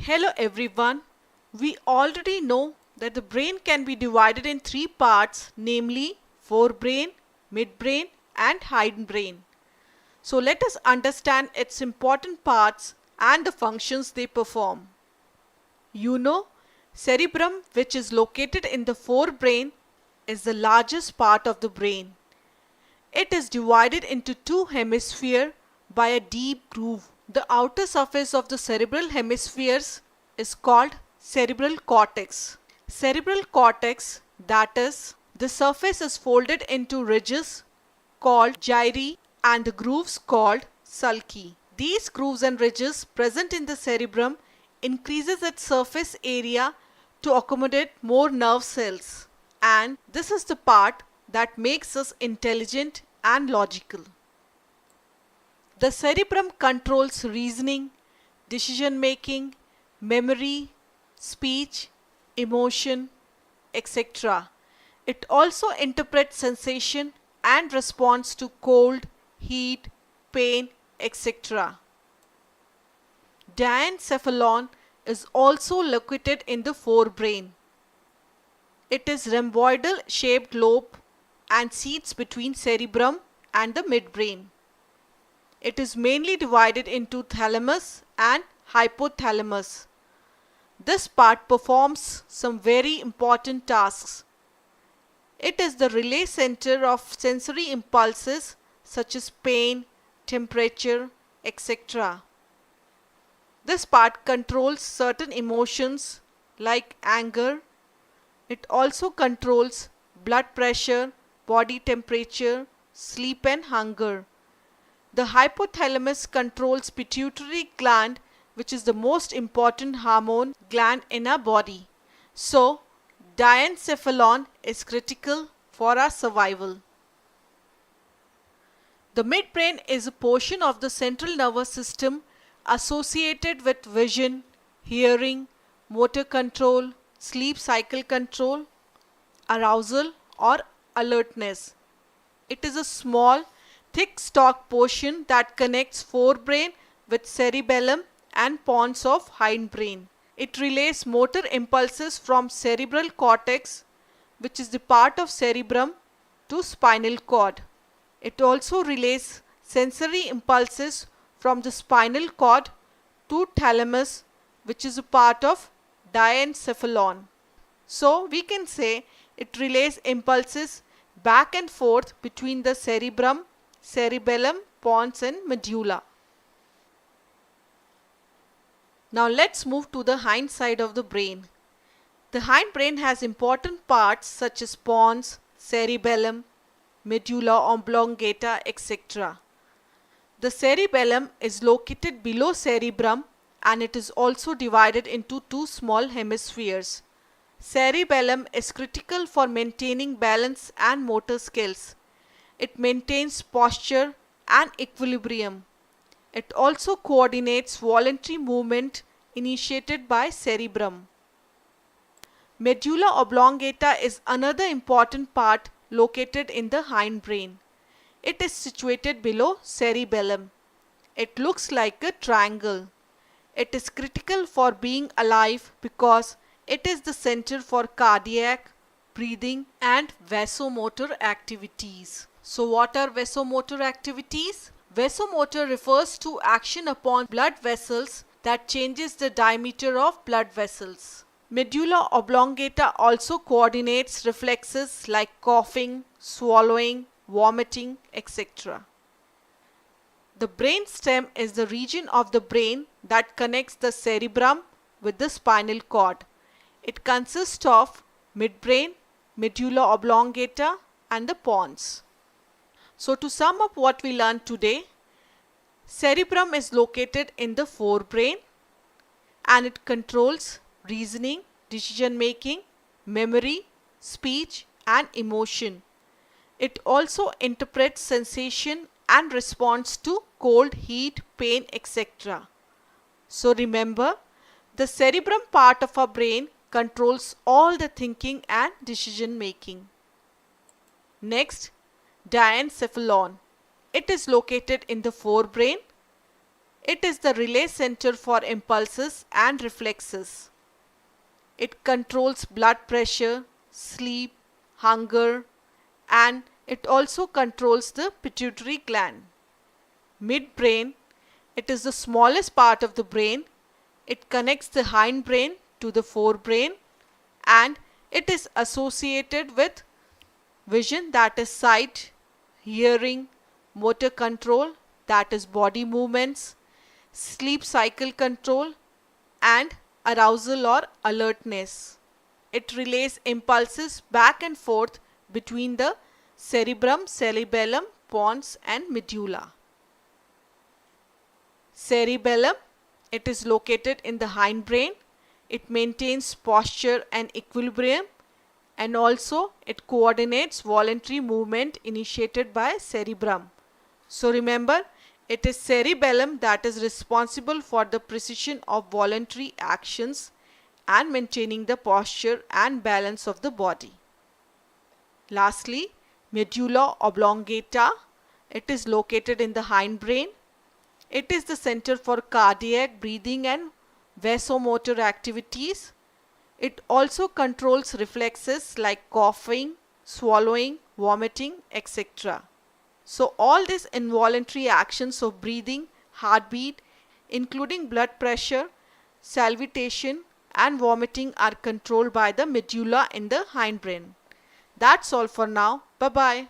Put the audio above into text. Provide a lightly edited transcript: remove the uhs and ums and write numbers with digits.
Hello everyone. We already know that the brain can be divided in three parts, namely forebrain, midbrain and hindbrain. So let us understand its important parts and the functions they perform. You know, cerebrum, which is located in the forebrain, is the largest part of the brain. It is divided into two hemispheres by a deep groove. The outer surface of the cerebral hemispheres is called cerebral cortex. Cerebral cortex, that is, the surface is folded into ridges called gyri and the grooves called sulci. These grooves and ridges present in the cerebrum increases its surface area to accommodate more nerve cells, and this is the part that makes us intelligent and logical. The cerebrum controls reasoning, decision making, memory, speech, emotion, etc. It also interprets sensation and responds to cold, heat, pain, etc. Diencephalon is also located in the forebrain. It is rhomboidal shaped lobe and sits between cerebrum and the midbrain. It is mainly divided into thalamus and hypothalamus. This part performs some very important tasks. It is the relay center of sensory impulses such as pain, temperature, etc. This part controls certain emotions like anger. It also controls blood pressure, body temperature, sleep and hunger. The hypothalamus controls pituitary gland, which is the most important hormone gland in our body. So, diencephalon is critical for our survival. The midbrain is a portion of the central nervous system associated with vision, hearing, motor control, sleep cycle control, arousal or alertness. It is a small, thick stalk portion that connects forebrain with cerebellum and pons of hindbrain. It relays motor impulses from cerebral cortex, which is the part of cerebrum, to spinal cord. It also relays sensory impulses from the spinal cord to thalamus, which is a part of diencephalon. So we can say it relays impulses back and forth between the cerebrum, cerebellum, pons and medulla. Now let's move to the hind side of the brain. The hindbrain has important parts such as pons, cerebellum, medulla oblongata, etc. The cerebellum is located below cerebrum and it is also divided into two small hemispheres. Cerebellum is critical for maintaining balance and motor skills. It maintains posture and equilibrium. It also coordinates voluntary movement initiated by cerebrum. Medulla oblongata is another important part located in the hindbrain. It is situated below cerebellum. It looks like a triangle. It is critical for being alive because it is the center for cardiac, breathing and vasomotor activities. So what are vasomotor activities? Vasomotor refers to action upon blood vessels that changes the diameter of blood vessels. Medulla oblongata also coordinates reflexes like coughing, swallowing, vomiting, etc. The brain stem is the region of the brain that connects the cerebrum with the spinal cord. It consists of midbrain, medulla oblongata and the pons. So to sum up what we learned today, cerebrum is located in the forebrain and it controls reasoning, decision making, memory, speech and emotion. It also interprets sensation and responds to cold, heat, pain, etc. So remember, the cerebrum part of our brain controls all the thinking and decision making. Next, diencephalon. It is located in the forebrain It is the relay center for impulses and reflexes. It controls blood pressure, sleep, hunger, and it also controls the pituitary gland. Midbrain, it is the smallest part of the brain. It connects the hindbrain to the forebrain, and it is associated with vision, that is sight, hearing, motor control, that is body movements, sleep cycle control, and arousal or alertness. It relays impulses back and forth between the cerebrum, cerebellum, pons, and medulla. Cerebellum, it is located in the hindbrain. It maintains posture and equilibrium, and also it coordinates voluntary movement initiated by cerebrum. So remember, it is cerebellum that is responsible for the precision of voluntary actions and maintaining the posture and balance of the body. Lastly, medulla oblongata, it is located in the hindbrain. It is the center for cardiac, breathing, and vasomotor activities. It also controls reflexes like coughing, swallowing, vomiting, etc. So all these involuntary actions of breathing, heartbeat, including blood pressure, salivation, and vomiting are controlled by the medulla in the hindbrain. That's all for now. Bye-bye.